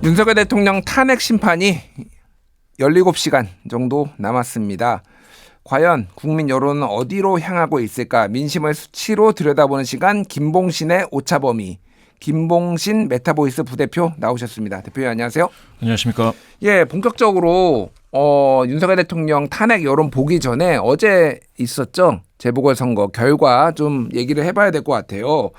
윤석열 대통령 탄핵 심판이 17시간 정도 남았습니다. 과연 국민 여론은 어디로 향하고 있을까? 민심을 수치로 들여다보는 시간, 김봉신의 오차범위. 김봉신 메타보이스 부대표 나오셨습니다. 대표님 안녕하세요. 안녕하십니까. 예, 본격적으로 윤석열 대통령 탄핵 여론 보기 전에 어제 있었죠. 재보궐선거 결과 좀 얘기를 해봐야 될 것 같아요.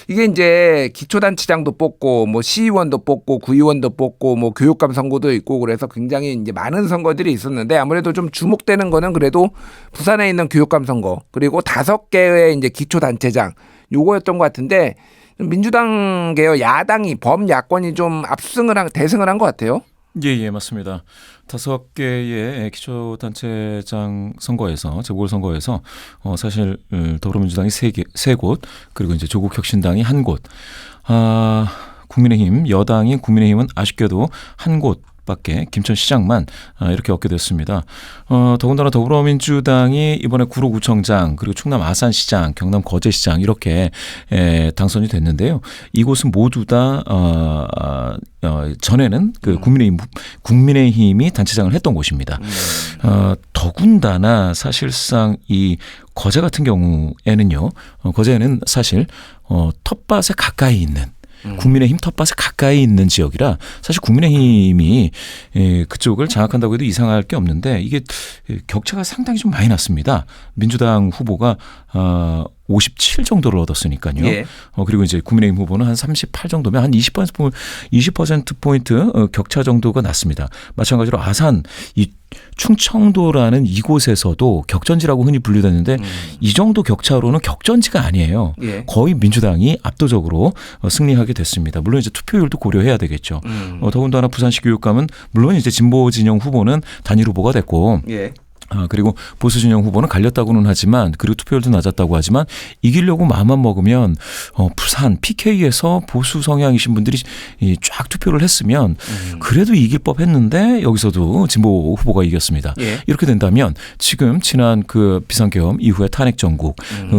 이게 이제 기초단체장도 뽑고 뭐 시의원도 뽑고 구의원도 뽑고 뭐 교육감 선거도 있고 그래서 굉장히 이제 많은 선거들이 있었는데 아무래도 좀 주목되는 거는 그래도 부산에 있는 교육감 선거 그리고 5개의 이제 기초단체장 요거였던 것 같은데 민주당 계열 야당이 범야권이 좀 대승을 한 것 같아요. 예, 맞습니다. 5개의 기초단체장 선거에서 재보궐선거에서 사실 더불어민주당이 3곳 그리고 이제 조국혁신당이 1곳, 국민의힘 여당인 국민의힘은 아쉽게도 1곳. 밖에 김천시장만 이렇게 얻게 됐습니다. 더군다나 더불어민주당이 이번에 구로구청장 그리고 충남 아산시장, 경남 거제시장 이렇게 당선이 됐는데요. 이곳은 모두 다 전에는 그 국민의힘이 단체장을 했던 곳입니다. 더군다나 사실상 이 거제 같은 경우에는요. 거제는 사실 텃밭에 가까이 있는 국민의힘 텃밭에 가까이 있는 지역이라 사실 국민의힘이 그쪽을 장악한다고 해도 이상할 게 없는데 이게 격차가 상당히 좀 많이 났습니다. 민주당 후보가 57 정도를 얻었으니까요. 예. 그리고 이제 국민의힘 후보는 한 38 정도면 한 20%포인트 격차 정도가 났습니다. 마찬가지로 아산 이 충청도라는 이곳에서도 격전지라고 흔히 분류되는데 이 정도 격차로는 격전지가 아니에요. 예. 거의 민주당이 압도적으로 승리하게 됐습니다. 물론 이제 투표율도 고려해야 되겠죠. 더군다나 부산시 교육감은 물론 이제 진보 진영 후보는 단일 후보가 됐고 예. 그리고 보수 진영 후보는 갈렸다고는 하지만 그리고 투표율도 낮았다고 하지만 이기려고 마음만 먹으면 부산 PK에서 보수 성향이신 분들이 쫙 투표를 했으면 그래도 이길 법했는데 여기서도 진보 후보가 이겼습니다. 예. 이렇게 된다면 지금 지난 그 비상계엄 이후의 탄핵 정국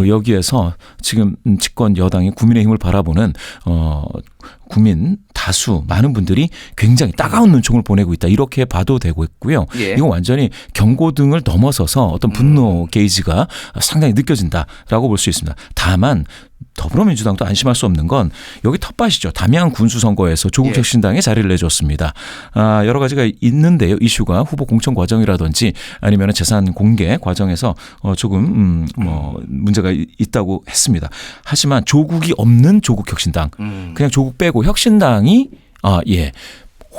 여기에서 지금 집권 여당이 국민의힘을 바라보는 국민 다수 많은 분들이 굉장히 따가운 눈총을 보내고 있다. 이렇게 봐도 되고 있고요. 예. 이건 완전히 경고등을 넘어서서 어떤 분노 게이지가 상당히 느껴진다라고 볼 수 있습니다. 다만 더불어민주당도 안심할 수 없는 건 여기 텃밭이죠. 담양 군수선거에서 조국혁신당에 자리를 내줬습니다. 여러 가지가 있는데요. 이슈가 후보 공천 과정이라든지 아니면 재산 공개 과정에서 조금 문제가 있다고 했습니다. 하지만 조국이 없는 조국혁신당 그냥 조국 빼고 혁신당이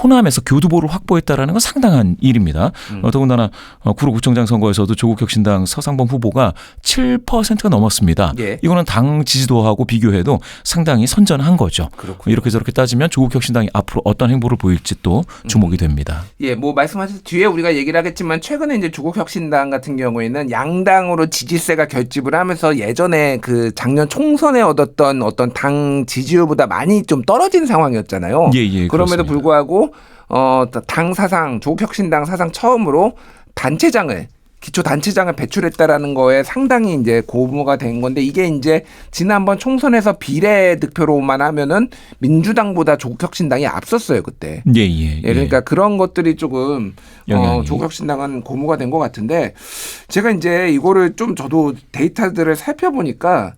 호남에서 교두보를 확보했다라는 건 상당한 일입니다. 더군다나 구로구청장 선거에서도 조국혁신당 서상범 후보가 7%가 넘었습니다. 예. 이거는 당 지지도하고 비교해도 상당히 선전한 거죠. 그렇군요. 이렇게 저렇게 따지면 조국혁신당이 앞으로 어떤 행보를 보일지 또 주목이 됩니다. 예, 뭐 말씀하신 뒤에 우리가 얘기를 하겠지만 최근에 이제 조국혁신당 같은 경우에는 양당으로 지지세가 결집을 하면서 예전에 그 작년 총선에 얻었던 어떤 당 지지율보다 많이 좀 떨어진 상황이었잖아요. 예, 그럼에도 그렇습니다. 불구하고 당 사상 조국혁신당 사상 처음으로 기초 단체장을 배출했다라는 거에 상당히 이제 고무가 된 건데 이게 이제 지난번 총선에서 비례 득표로만 하면은 민주당보다 조국혁신당이 앞섰어요 그때. 예, 그러니까 그런 것들이 조금 조국혁신당은 고무가 된 것 같은데 제가 이제 이거를 좀 저도 데이터들을 살펴보니까.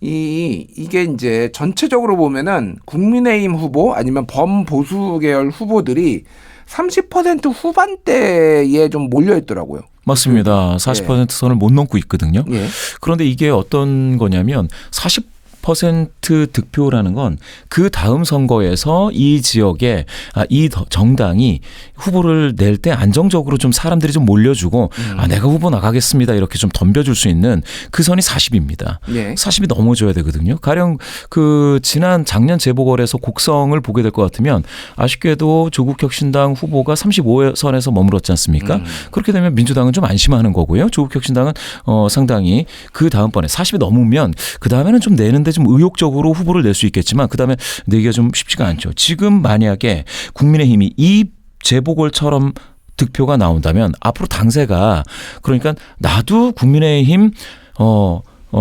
이게 이제 전체적으로 보면은 국민의힘 후보 아니면 범보수 계열 후보들이 30% 후반대에 좀 몰려 있더라고요. 맞습니다. 40% 선을 못 넘고 있거든요. 예. 그런데 이게 어떤 거냐면 40% 득표라는 건 그 다음 선거에서 이 지역에 이 정당이 후보를 낼 때 안정적으로 좀 사람들이 좀 몰려주고 내가 후보 나가겠습니다 이렇게 좀 덤벼줄 수 있는 그 선이 40입니다. 예. 40이 넘어져야 되거든요. 가령 그 작년 재보궐에서 곡성을 보게 될 것 같으면 아쉽게도 조국혁신당 후보가 35선에서 머물렀지 않습니까? 그렇게 되면 민주당은 좀 안심하는 거고요. 조국혁신당은 상당히 그 다음번에 40이 넘으면 그 다음에는 좀 내는데 좀 의욕적으로 후보를 낼 수 있겠지만 그 다음에 내기가 좀 쉽지가 않죠. 지금 만약에 국민의힘이 이 재보궐처럼 득표가 나온다면 앞으로 당세가 그러니까 나도 국민의힘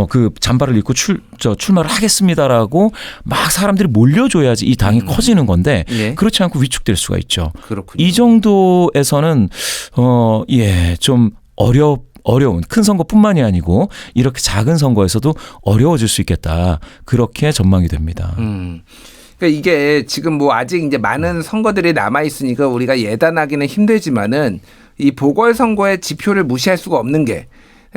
그 잠바를 입고 출마를 하겠습니다라고 막 사람들이 몰려줘야지 이 당이 커지는 건데 예. 그렇지 않고 위축될 수가 있죠. 그렇군요. 이 정도에서는 좀 어려운 큰 선거뿐만이 아니고 이렇게 작은 선거에서도 어려워질 수 있겠다. 그렇게 전망이 됩니다. 그러니까 이게 지금 뭐 아직 이제 많은 선거들이 남아 있으니까 우리가 예단하기는 힘들지만은 이 보궐선거의 지표를 무시할 수가 없는 게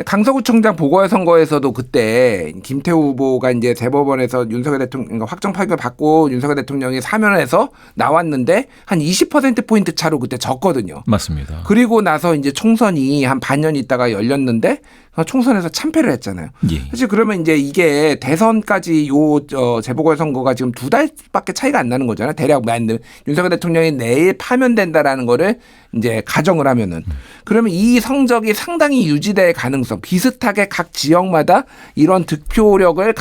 강서구청장 보궐선거에서도 그때 김태우 후보가 이제 대법원에서 윤석열 대통령 확정 판결 받고 윤석열 대통령이 사면을 해서 나왔는데 한 20%포인트 차로 그때 졌거든요. 맞습니다. 그리고 나서 이제 총선이 한 반년 있다가 열렸는데 총선에서 참패를 했잖아요. 예. 사실 그러면 이제 이게 대선까지 재보궐선거가 지금 2달밖에 차이가 안 나는 거잖아요. 대략 윤석열 대통령이 내일 파면된다라는 거를 이제 가정을 하면은 그러면 이 성적이 상당히 유지될 가능성, 비슷하게 각 지역마다 이런 득표력을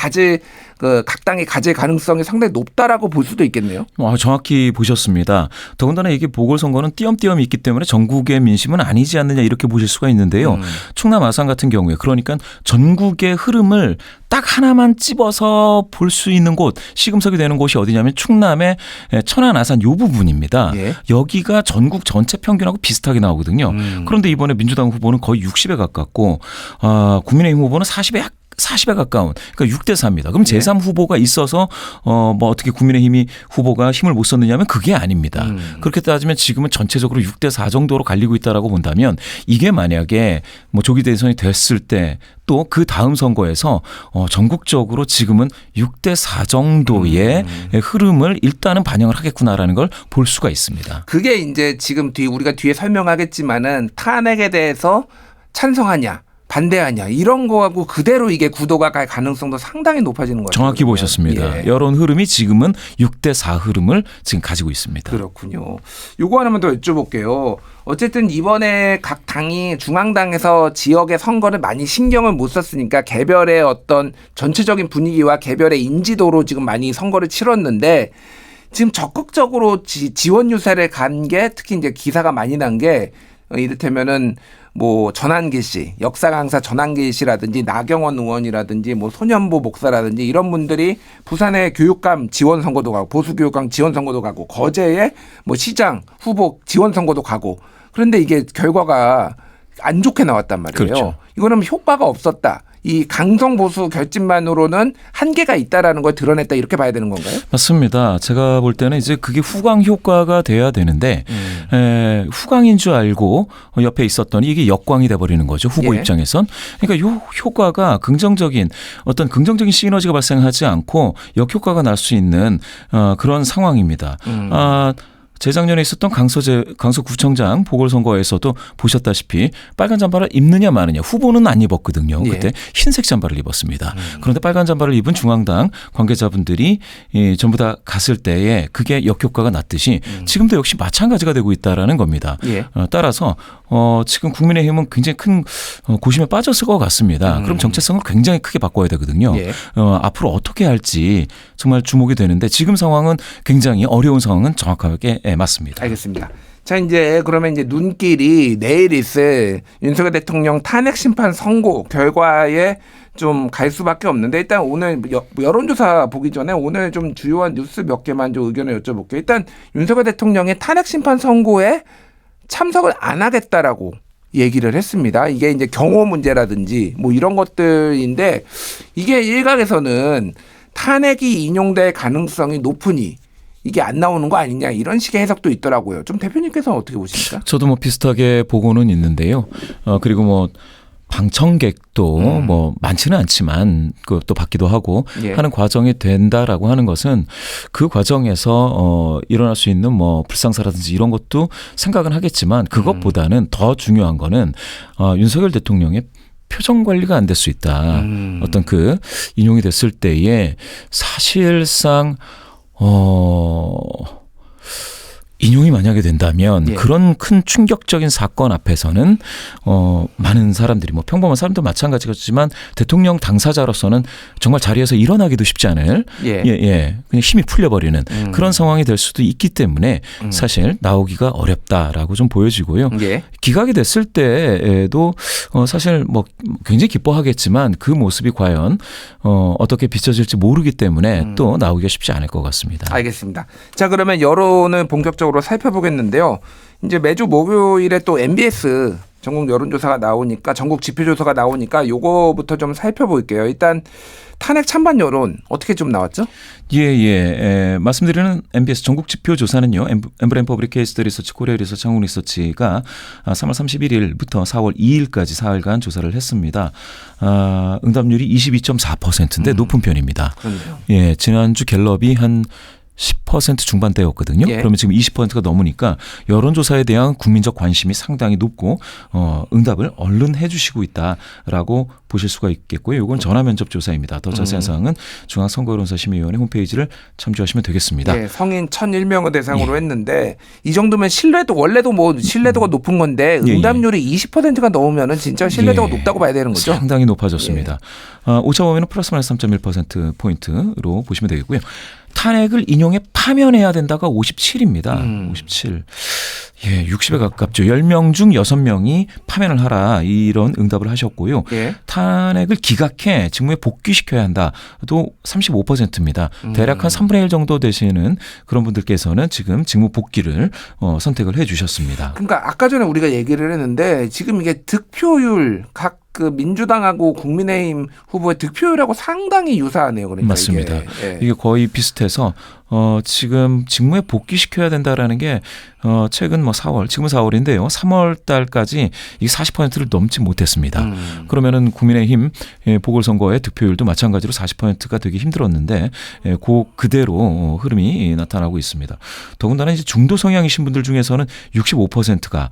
각 당이 가질 가능성이 상당히 높다라고 볼 수도 있겠네요. 정확히 보셨습니다. 더군다나 이게 보궐선거는 띄엄띄엄 있기 때문에 전국의 민심은 아니지 않느냐 이렇게 보실 수가 있는데요. 충남 아산 같은 경우에 그러니까 전국의 흐름을 딱 하나만 찝어서 볼 수 있는 곳, 시금석이 되는 곳이 어디냐면 충남의 천안 아산 요 부분입니다. 예. 여기가 전국 전체 평균하고 비슷하게 나오거든요. 그런데 이번에 민주당 후보는 거의 60에 가깝고 국민의힘 후보는 40에 가까운 그러니까 6대 4입니다. 그럼 제3 후보가 있어서 뭐 어떻게 국민의힘이 후보가 힘을 못 썼느냐면 그게 아닙니다. 그렇게 따지면 지금은 전체적으로 6대 4 정도로 갈리고 있다라고 본다면 이게 만약에 뭐 조기 대선이 됐을 때 또 그 다음 선거에서 전국적으로 지금은 6대 4 정도의 흐름을 일단은 반영을 하겠구나라는 걸 볼 수가 있습니다. 그게 이제 지금 우리가 뒤에 설명하겠지만은 탄핵에 대해서 찬성하냐 반대하냐 이런 거하고 그대로 이게 구도가 갈 가능성도 상당히 높아지는 거죠. 정확히 보셨습니다. 예. 여론 흐름이 지금은 6대 4 흐름을 지금 가지고 있습니다. 그렇군요. 요거 하나만 더 여쭤볼게요. 어쨌든 이번에 각 당이 중앙당에서 지역의 선거를 많이 신경을 못 썼으니까 개별의 어떤 전체적인 분위기와 개별의 인지도로 지금 많이 선거를 치렀는데 지금 적극적으로 지원 유세를 간 게 특히 이제 기사가 많이 난 게 이를테면은 뭐 전한길 씨, 역사 강사 전한길 씨라든지 나경원 의원이라든지 뭐 손현보 목사라든지 이런 분들이 부산의 교육감 지원 선거도 가고 보수 교육감 지원 선거도 가고 거제에 뭐 시장 후보 지원 선거도 가고 그런데 이게 결과가 안 좋게 나왔단 말이에요. 그렇죠. 이거는 효과가 없었다. 이 강성 보수 결집만으로는 한계가 있다라는 걸 드러냈다 이렇게 봐야 되는 건가요? 맞습니다. 제가 볼 때는 이제 그게 후광 효과가 돼야 되는데 후광인 줄 알고 옆에 있었던 이게 역광이 돼버리는 거죠. 후보 예. 입장에선. 그러니까 요 효과가 긍정적인 시너지가 발생하지 않고 역효과가 날 수 있는 그런 상황입니다. 재작년에 있었던 강서구청장 보궐선거에서도 보셨다시피 빨간 잠바를 입느냐 마느냐 후보는 안 입었거든요. 그때 흰색 잠바를 입었습니다. 그런데 빨간 잠바를 입은 중앙당 관계자분들이 전부 다 갔을 때에 그게 역효과가 났듯이 지금도 역시 마찬가지가 되고 있다라는 겁니다. 따라서 지금 국민의힘은 굉장히 큰 고심에 빠졌을 것 같습니다. 그럼 정체성을 굉장히 크게 바꿔야 되거든요. 앞으로 어떻게 할지 정말 주목이 되는데 지금 상황은 굉장히 어려운 상황은 정확하게 맞습니다. 알겠습니다. 자, 이제 그러면 이제 눈길이 내일 있을 윤석열 대통령 탄핵 심판 선고 결과에 좀 갈 수밖에 없는데 일단 오늘 여론조사 보기 전에 오늘 좀 주요한 뉴스 몇 개만 좀 의견을 여쭤볼게요. 일단 윤석열 대통령의 탄핵 심판 선고에 참석을 안 하겠다라고 얘기를 했습니다. 이게 이제 경호 문제라든지 뭐 이런 것들인데 이게 일각에서는 탄핵이 인용될 가능성이 높으니 이게 안 나오는 거 아니냐 이런 식의 해석도 있더라고요. 좀 대표님께서는 어떻게 보십니까? 저도 뭐 비슷하게 보고는 있는데요. 그리고 뭐 방청객도 뭐 많지는 않지만 또 받기도 하고 하는 과정이 된다라고 하는 것은 그 과정에서 일어날 수 있는 뭐 불상사라든지 이런 것도 생각은 하겠지만 그것보다는 더 중요한 거는 윤석열 대통령의 표정 관리가 안 될 수 있다. 어떤 그 인용이 됐을 때에 사실상 인용이 만약에 일어나게 된다면 예. 그런 큰 충격적인 사건 앞에서는 많은 사람들이 뭐 평범한 사람도 마찬가지겠지만 대통령 당사자로서는 정말 자리에서 일어나기도 쉽지 않을 그냥 힘이 풀려버리는 그런 상황이 될 수도 있기 때문에 사실 나오기가 어렵다라고 좀 보여지고요. 예. 기각이 됐을 때에도 사실 뭐 굉장히 기뻐하겠지만 그 모습이 과연 어떻게 비춰질지 모르기 때문에 또 나오기가 쉽지 않을 것 같습니다. 알겠습니다. 자, 그러면 여론을 본격적으로 살펴보겠는데요. 이제 매주 목요일에 또 MBS 전국 여론조사가 나오니까 전국 지표조사가 나오니까 요거부터 좀 살펴볼게요. 일단 탄핵 찬반 여론 어떻게 좀 나왔죠? 말씀드리는 MBS 전국 지표 조사는요. 엠브레인 퍼블릭 케이스 리서치 코리아 리서치 한국 리서치가 3월 31일부터 4월 2일까지 4일간 조사를 했습니다. 응답률이 22.4%인데 높은 편입니다. 그렇네요. 지난주 갤럽이 한 10% 중반대였거든요. 예. 그러면 지금 20%가 넘으니까 여론조사에 대한 국민적 관심이 상당히 높고 응답을 얼른 해주시고 있다라고 보실 수가 있겠고요. 이건 전화면접 조사입니다. 더 자세한 사항은 중앙선거여론조사심의위원회 홈페이지를 참조하시면 되겠습니다. 예, 성인 1,001명을 대상으로 했는데 이 정도면 원래도 뭐 신뢰도가 높은 건데 응답률이 20%가 넘으면은 진짜 신뢰도가 높다고 봐야 되는 거죠. 상당히 높아졌습니다. 오차 범위는 플러스 마이너스 3.1%포인트로 보시면 되겠고요. 탄핵을 인용해 파면해야 된다가 57입니다. 57. 60에 가깝죠. 10명 중 6명이 파면을 하라 이런 응답을 하셨고요. 탄핵을 기각해 직무에 복귀시켜야 한다도 35%입니다. 대략 한 3분의 1 정도 되시는 그런 분들께서는 지금 직무 복귀를 선택을 해 주셨습니다. 그러니까 아까 전에 우리가 얘기를 했는데 지금 이게 득표율 각 그 민주당하고 국민의힘 후보의 득표율하고 상당히 유사하네요. 그러니까 맞습니다. 이게 거의 비슷해서 지금 직무에 복귀시켜야 된다라는 게 최근 뭐 4월, 지금 4월인데요. 3월 달까지 이게 40%를 넘지 못했습니다. 그러면은 국민의힘 보궐선거의 득표율도 마찬가지로 40%가 되기 힘들었는데 그대로 흐름이 나타나고 있습니다. 더군다나 이제 중도 성향이신 분들 중에서는 65%가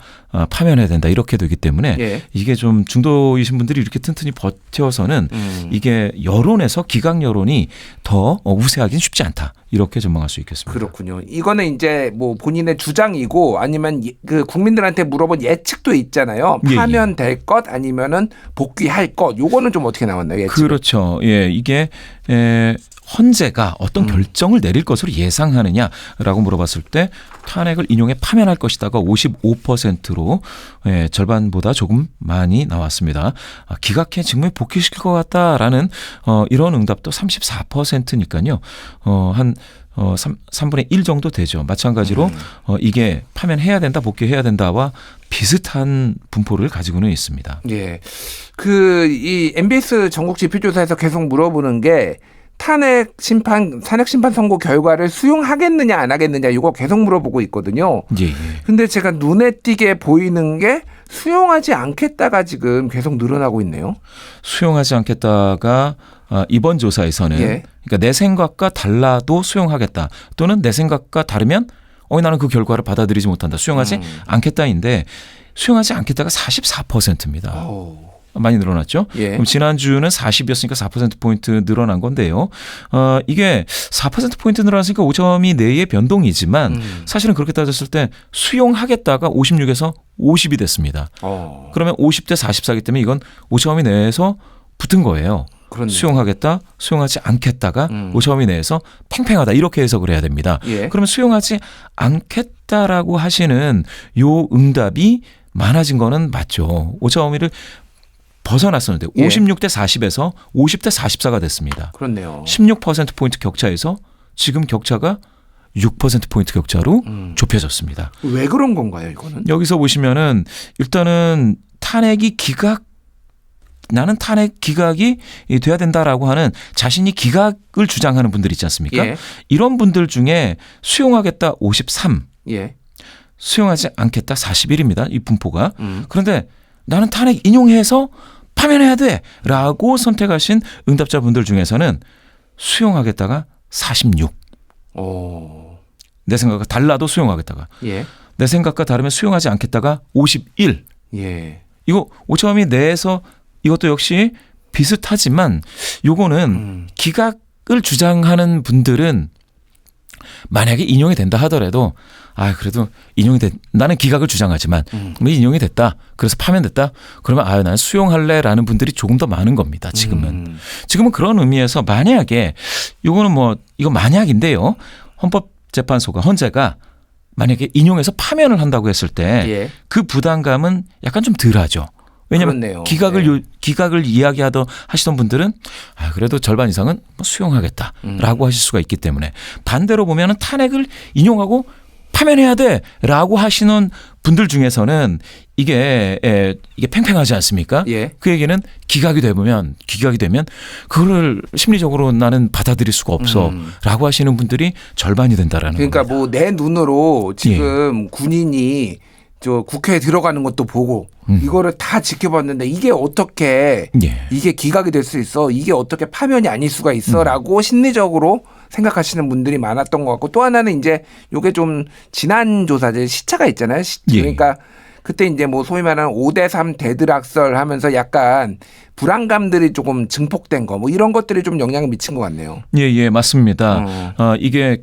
파면해야 된다 이렇게 되기 때문에 이게 좀 중도이신 분들이 이렇게 튼튼히 버텨서는 이게 여론에서 기각 여론이 더 우세하긴 쉽지 않다. 이렇게 전망할 수 있겠습니다. 그렇군요. 이거는 이제 뭐 본인의 주장이고 아니면 그 국민들한테 물어본 예측도 있잖아요. 파면될 것 아니면은 복귀할 것. 요거는 좀 어떻게 나왔나요? 예측? 그렇죠. 이게 헌재가 어떤 결정을 내릴 것으로 예상하느냐라고 물어봤을 때 탄핵을 인용해 파면할 것이다가 55%로 절반보다 조금 많이 나왔습니다. 기각해 직무에 복귀시킬 것 같다라는 이런 응답도 34%니까요. 한 3분의 1 정도 되죠. 마찬가지로 이게 파면해야 된다, 복귀해야 된다와 비슷한 분포를 가지고는 있습니다. 이 MBS 전국 지표조사에서 계속 물어보는 게 탄핵 심판 선고 결과를 수용하겠느냐 안 하겠느냐 이거 계속 물어보고 있거든요. 근데 제가 눈에 띄게 보이는 게 수용하지 않겠다가 지금 계속 늘어나고 있네요. 수용하지 않겠다가 이번 조사에서는 그러니까 내 생각과 달라도 수용하겠다 또는 내 생각과 다르면 나는 그 결과를 받아들이지 못한다. 수용하지 않겠다인데 수용하지 않겠다가 44%입니다. 많이 늘어났죠. 그럼 지난주는 40이었으니까 4%포인트 늘어난 건데요. 이게 4%포인트 늘어났으니까 5점이 내의 변동이지만 사실은 그렇게 따졌을 때 수용하겠다가 56에서 50이 됐습니다. 그러면 50대 44이기 때문에 이건 5점이 내에서 붙은 거예요. 그렇네요. 수용하겠다, 수용하지 않겠다가 5점이 내에서 팽팽하다 이렇게 해석을 해야 됩니다. 그러면 수용하지 않겠다라고 하시는 요 응답이 많아진 거는 맞죠. 5점이를 벗어났었는데 56대 40에서 50대 44가 됐습니다. 그렇네요. 16%포인트 격차에서 지금 격차가 6%포인트 격차로 좁혀졌습니다. 왜 그런 건가요, 이거는? 여기서 보시면은 일단은 나는 탄핵 기각이 돼야 된다라고 하는 자신이 기각을 주장하는 분들 있지 않습니까? 이런 분들 중에 수용하겠다 53, 수용하지 않겠다 41입니다. 이 분포가. 그런데 나는 탄핵 인용해서 파면해야 돼라고 선택하신 응답자분들 중에서는 수용하겠다가 46. 내 생각과 달라도 수용하겠다가. 내 생각과 다르면 수용하지 않겠다가 51. 이거 오차범위 내에서 이것도 역시 비슷하지만 요거는 기각을 주장하는 분들은 만약에 인용이 된다 하더라도 그래도 나는 기각을 주장하지만 인용이 됐다. 그래서 파면됐다. 그러면 난 수용할래라는 분들이 조금 더 많은 겁니다. 지금은 그런 의미에서 만약에 이거 만약인데요. 헌법재판소가 헌재가 만약에 인용해서 파면을 한다고 했을 때 그 부담감은 약간 좀 덜하죠. 왜냐하면 그렇네요. 기각을 하시던 분들은 그래도 절반 이상은 수용하겠다라고 하실 수가 있기 때문에 반대로 보면은 탄핵을 인용하고 파면해야 돼라고 하시는 분들 중에서는 이게 팽팽하지 않습니까? 그 얘기는 기각이 되면 그거를 심리적으로 나는 받아들일 수가 없어라고 하시는 분들이 절반이 된다라는 그러니까 겁니다. 뭐 내 눈으로 지금 군인이 저 국회에 들어가는 것도 보고 이거를 다 지켜봤는데 이게 어떻게 이게 기각이 될 수 있어? 이게 어떻게 파면이 아닐 수가 있어?라고 심리적으로 생각하시는 분들이 많았던 것 같고 또 하나는 이제 이게 좀 지난 조사제 시차가 있잖아요. 그러니까 그때 이제 뭐 소위 말하는 5대3 대드락설 하면서 약간 불안감들이 조금 증폭된 거 뭐 이런 것들이 좀 영향을 미친 것 같네요. 예, 맞습니다. 이게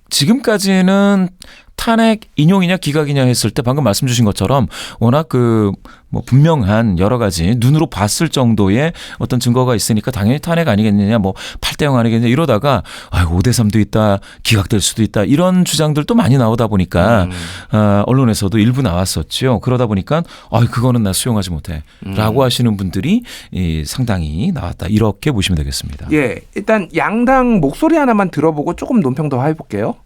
지금까지는 탄핵 인용이냐 기각이냐 했을 때 방금 말씀 주신 것처럼 워낙 뭐 분명한 여러 가지 눈으로 봤을 정도의 어떤 증거가 있으니까 당연히 탄핵 아니겠느냐 뭐 8대0 아니겠느냐 이러다가 5대3도 있다 기각될 수도 있다 이런 주장들도 많이 나오다 보니까 언론에서도 일부 나왔었죠. 그러다 보니까 그거는 나 수용하지 못해 라고 하시는 분들이 상당히 나왔다 이렇게 보시면 되겠습니다. 예, 일단 양당 목소리 하나만 들어보고 조금 논평 더 해볼게요.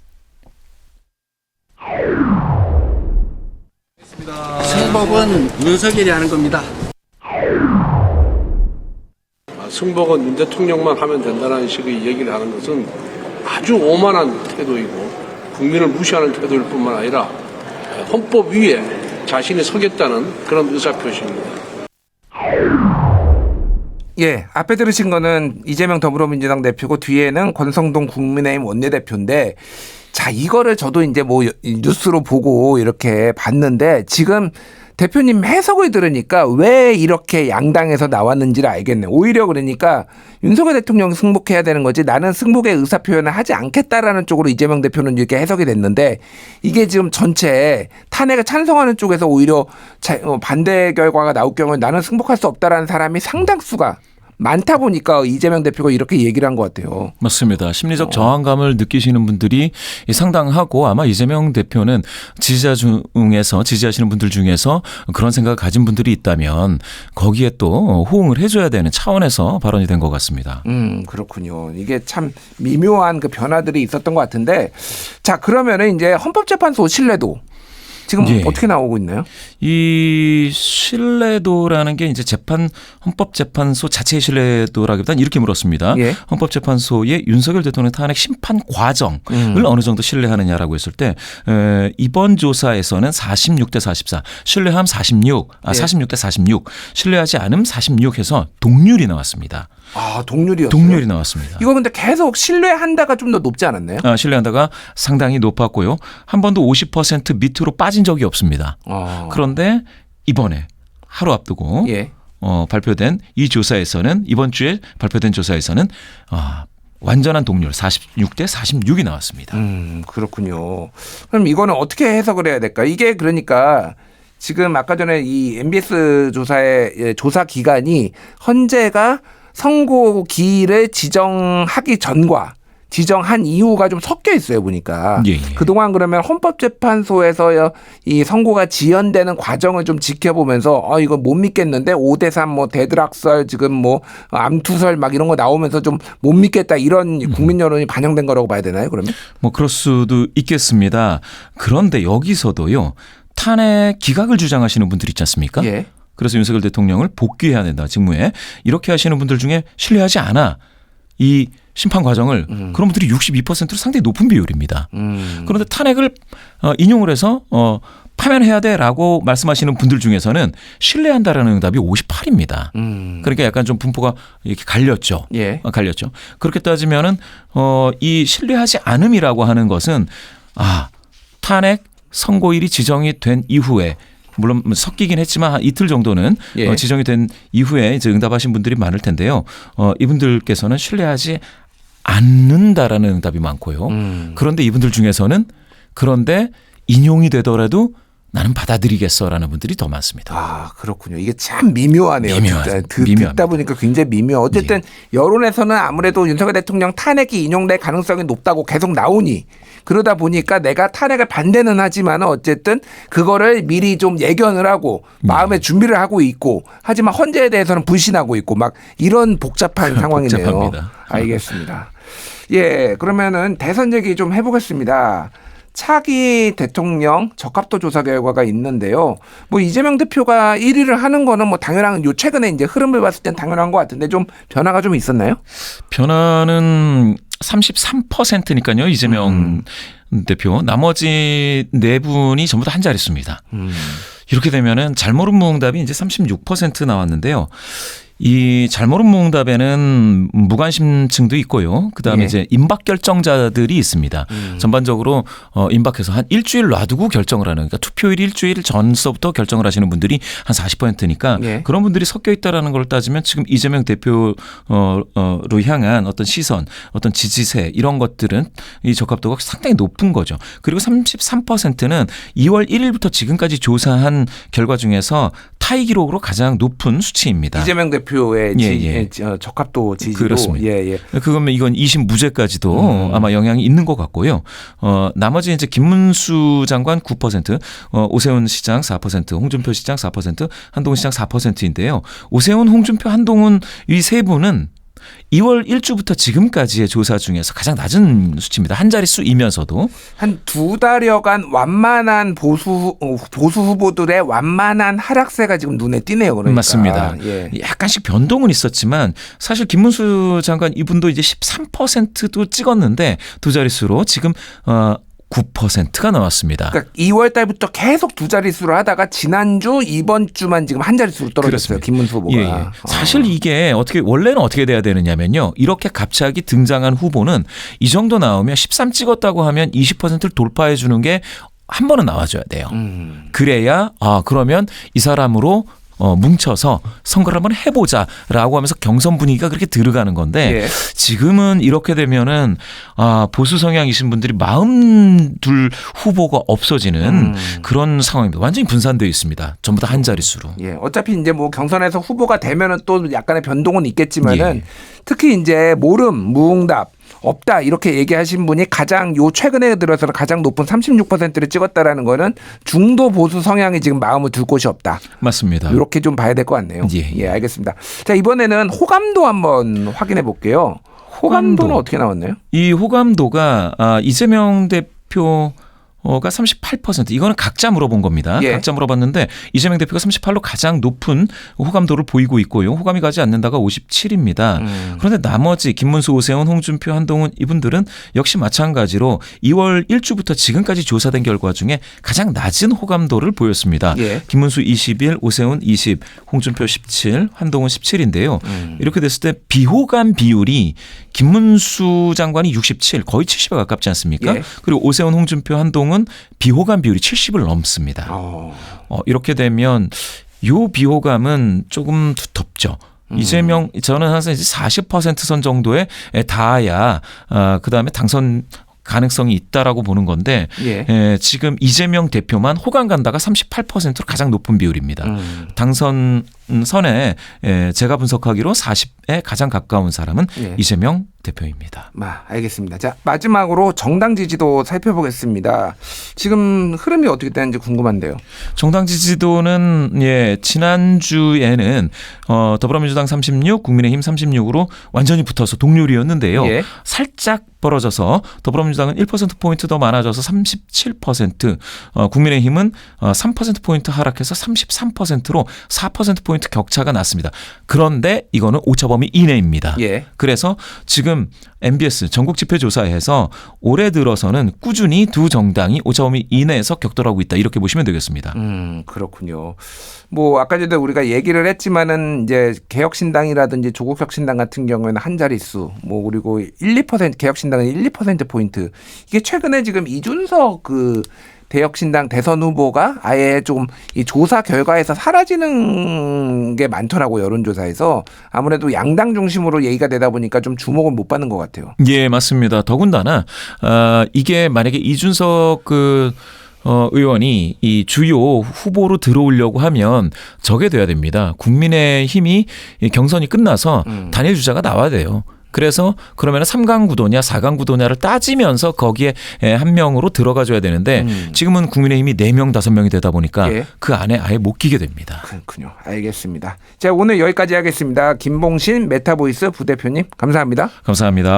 승복은 윤석열이 하는 겁니다. 승복은 윤 대통령만 하면 된다는 식의 얘기를 하는 것은 아주 오만한 태도이고 국민을 무시하는 태도일 뿐만 아니라 헌법 위에 자신이 서겠다는 그런 의사표시입니다. 예, 앞에 들으신 거는 이재명 더불어민주당 대표고 뒤에는 권성동 국민의힘 원내대표인데 자, 이거를 저도 이제 뭐 뉴스로 보고 이렇게 봤는데 지금 대표님 해석을 들으니까 왜 이렇게 양당에서 나왔는지를 알겠네요. 오히려 그러니까 윤석열 대통령이 승복해야 되는 거지 나는 승복의 의사표현을 하지 않겠다라는 쪽으로 이재명 대표는 이렇게 해석이 됐는데 이게 지금 전체 탄핵을 찬성하는 쪽에서 오히려 반대 결과가 나올 경우에 나는 승복할 수 없다라는 사람이 상당수가 많다 보니까 이재명 대표가 이렇게 얘기를 한 것 같아요. 맞습니다. 심리적 저항감을 느끼시는 분들이 상당하고 아마 이재명 대표는 지지하시는 분들 중에서 그런 생각을 가진 분들이 있다면 거기에 또 호응을 해줘야 되는 차원에서 발언이 된 것 같습니다. 그렇군요. 이게 참 미묘한 그 변화들이 있었던 것 같은데 자 그러면은 이제 헌법재판소 신뢰도 지금 어떻게 나오고 있나요? 이 신뢰도라는 게 이제 헌법재판소 자체의 신뢰도라기보다는 이렇게 물었습니다. 헌법재판소의 윤석열 대통령 탄핵 심판 과정을 어느 정도 신뢰하느냐라고 했을 때 이번 조사에서는 46대 44, 신뢰함 46대 46, 신뢰하지 않음 46 해서 동률이 나왔습니다. 동률이었어요? 동률이 나왔습니다. 이거 근데 계속 신뢰한다가 좀 더 높지 않았나요? 신뢰한다가 상당히 높았고요. 한 번도 50% 밑으로 빠진 적이 없습니다. 그런데 이번에 하루 앞두고 발표된 이 조사에서는 이번 주에 발표된 조사에서는 완전한 동률 46대 46이 나왔습니다. 그렇군요. 그럼 이거는 어떻게 해석을 해야 될까? 이게 그러니까 지금 아까 전에 이 MBS 조사의 조사 기간이 헌재가 선고기일을 지정하기 전과 지정한 이후가 좀 섞여 있어요 보니까. 그동안 그러면 헌법재판소에서 이 선고가 지연되는 과정을 좀 지켜보면서 이거 못 믿겠는데 5대3 뭐 대드락설 지금 뭐 암투설 막 이런 거 나오면서 좀 못 믿겠다 이런 국민 여론이 반영된 거라고 봐야 되나요 그러면? 뭐 그럴 수도 있겠습니다. 그런데 여기서도요 탄핵 기각을 주장하시는 분들 있지 않습니까? 그래서 윤석열 대통령을 복귀해야 된다 직무에 이렇게 하시는 분들 중에 신뢰하지 않아 이 심판 과정을 그런 분들이 62%로 상당히 높은 비율입니다. 그런데 탄핵을 인용을 해서 파면해야 돼라고 말씀하시는 분들 중에서는 신뢰한다라는 응답이 58입니다. 그러니까 약간 좀 분포가 이렇게 갈렸죠. 갈렸죠. 그렇게 따지면은 이 신뢰하지 않음이라고 하는 것은 탄핵 선고일이 지정이 된 이후에 물론 섞이긴 했지만 한 이틀 정도는 지정이 된 이후에 이제 응답하신 분들이 많을 텐데요. 이분들께서는 신뢰하지 않는다라는 응답이 많고요. 그런데 이분들 중에서는 그런데 인용이 되더라도 나는 받아들이겠어라는 분들이 더 많습니다. 아, 그렇군요. 이게 참 미묘하네요. 미묘하죠. 진짜. 미묘합니다. 듣다 보니까 굉장히 미묘. 어쨌든 여론에서는 아무래도 윤석열 대통령 탄핵이 인용될 가능성이 높다고 계속 나오니 그러다 보니까 내가 탄핵을 반대는 하지만 어쨌든 그거를 미리 좀 예견을 하고 마음의 준비를 하고 있고 하지만 헌재에 대해서는 불신하고 있고 막 이런 복잡한 상황이네요. 복잡합니다. 알겠습니다. 예, 그러면은 대선 얘기 좀 해보겠습니다. 차기 대통령 적합도 조사 결과가 있는데요. 뭐 이재명 대표가 1위를 하는 거는 뭐 당연한 요 최근에 이제 흐름을 봤을 땐 당연한 것 같은데 좀 변화가 좀 있었나요? 변화는 33%니까요. 이재명 대표. 나머지 네 분이 전부 다 한 자릿수입니다. 이렇게 되면은 잘모른 무응답이 이제 36% 나왔는데요. 이 잘모른 무응답에는 무관심층도 있고요. 그다음에 예. 이제 임박 결정자들이 있습니다. 전반적으로 임박해서 한 일주일 놔두고 결정을 하는, 그러니까 투표일 일주일 전서부터 결정을 하시는 분들이 한 40%니까 예. 그런 분들이 섞여 있다라는 걸 따지면 지금 이재명 대표로 향한 어떤 시선, 어떤 지지세 이런 것들은 이 적합도가 상당히 높은 거죠. 그리고 33%는 2월 1일부터 지금까지 조사한 결과 중에서 타이 기록으로 가장 높은 수치입니다. 이재명 대표의 적합도 지지도. 그렇습니다. 예, 예. 그러면 이건 2심 무죄까지도 아마 영향이 있는 것 같고요. 나머지 이제 김문수 장관 9%, 오세훈 시장 4%, 홍준표 시장 4%, 한동훈 시장 4%인데요. 오세훈, 홍준표, 한동훈 이 세 분은 2월 1주부터 지금까지의 조사 중에서 가장 낮은 수치입니다. 한 자릿수이면서도. 한 두 달여간 완만한 보수 후보들의 완만한 하락세가 지금 눈에 띄네요. 그러니까. 맞습니다. 예. 약간씩 변동은 있었지만 사실 김문수 장관 이분도 이제 13%도 찍었는데 두 자릿수로 지금 9%가 나왔습니다. 그러니까 2월 달부터 계속 두 자릿수로 하다가 지난주 이번 주만 지금 한 자릿수로 떨어졌어요. 그렇습니다. 김문수 후보가. 예, 예. 사실 이게 원래는 어떻게 돼야 되느냐면요. 이렇게 갑자기 등장한 후보는 이 정도 나오면 13 찍었다고 하면 20%를 돌파해 주는 게 한 번은 나와줘야 돼요. 그래야 그러면 이 사람으로 뭉쳐서 선거를 한번 해보자라고 하면서 경선 분위기가 그렇게 들어가는 건데 예. 지금은 이렇게 되면은 보수 성향이신 분들이 마음 둘 후보가 없어지는 그런 상황입니다. 완전히 분산되어 있습니다. 전부 다 한 자릿수로. 예, 어차피 이제 뭐 경선에서 후보가 되면은 또 약간의 변동은 있겠지만은 예. 특히 이제 모름, 무응답 없다 이렇게 얘기하신 분이 가장 요 최근에 들어서는 가장 높은 36%를 찍었다라는 거는 중도 보수 성향이 지금 마음을 둘 곳이 없다. 맞습니다. 이렇게 좀 봐야 될 것 같네요. 예. 예, 알겠습니다. 자, 이번에는 호감도 한번 확인해 볼게요. 호감도는 어떻게 나왔나요? 이 호감도가 이재명 대표 가 38%. 이거는 각자 물어본 겁니다. 예. 각자 물어봤는데 이재명 대표가 38로 가장 높은 호감도를 보이고 있고요. 호감이 가지 않는다가 57입니다. 그런데 나머지 김문수, 오세훈, 홍준표, 한동훈 이분들은 역시 마찬가지로 2월 1주부터 지금까지 조사된 결과 중에 가장 낮은 호감도를 보였습니다. 예. 김문수 21, 오세훈 20, 홍준표 17, 한동훈 17인데요. 이렇게 됐을 때 비호감 비율이 김문수 장관이 67, 거의 70에 가깝지 않습니까? 예. 그리고 오세훈, 홍준표, 한동훈 비호감 비율이 70을 넘습니다. 이렇게 되면 요 비호감은 조금 두텁죠. 이재명 저는 항상 이제 40%선 정도에 닿아야 그다음에 당선 가능성이 있다라고 보는 건데 예. 지금 이재명 대표만 호감 간다가 38%로 가장 높은 비율입니다. 당선선에 제가 분석하기로 40에 가장 가까운 사람은 예. 이재명 대표입니다. 알겠습니다. 자, 마지막으로 정당 지지도 살펴보겠습니다. 지금 흐름이 어떻게 되는지 궁금한데요. 정당 지지도는 지난주에는 더불어민주당 36, 국민의힘 36으로 완전히 붙어서 동률이었는데요. 예. 살짝 벌어져서 더불어민주당은 1%포인트 더 많아져서 37%, 국민의힘은 3%포인트 하락해서 33%로 4%포인트 격차가 났습니다. 그런데 이거는 오차범위 이내입니다. 예. 그래서 지금 MBS 전국지표조사에서 올해 들어서는 꾸준히 두 정당이 오차범위 이내에서 격돌하고 있다. 이렇게 보시면 되겠습니다. 그렇군요. 뭐 아까 전에 우리가 얘기를 했지만은 이제 개혁신당이라든지 조국혁신당 같은 경우에는 한 자릿수, 뭐 그리고 1, 2% 개혁신당은 1, 2% 포인트. 이게 최근에 지금 이준석 그 대혁신당 대선 후보가 아예 좀 이 조사 결과에서 사라지는 게 많더라고요. 여론조사에서. 아무래도 양당 중심으로 얘기가 되다 보니까 좀 주목을 못 받는 것 같아요. 예, 맞습니다. 더군다나 이게 만약에 이준석 의원이 이 주요 후보로 들어오려고 하면 저게 돼야 됩니다. 국민의힘이 이 경선이 끝나서 단일 주자가 나와야 돼요. 그래서 그러면 3강 구도냐 4강 구도냐를 따지면서 거기에 한 명으로 들어가줘야 되는데 지금은 국민의힘이 4명 5명이 되다 보니까 예. 그 안에 아예 못 끼게 됩니다. 그렇군요. 알겠습니다. 자, 오늘 여기까지 하겠습니다. 김봉신 메타보이스 부대표님 감사합니다. 감사합니다.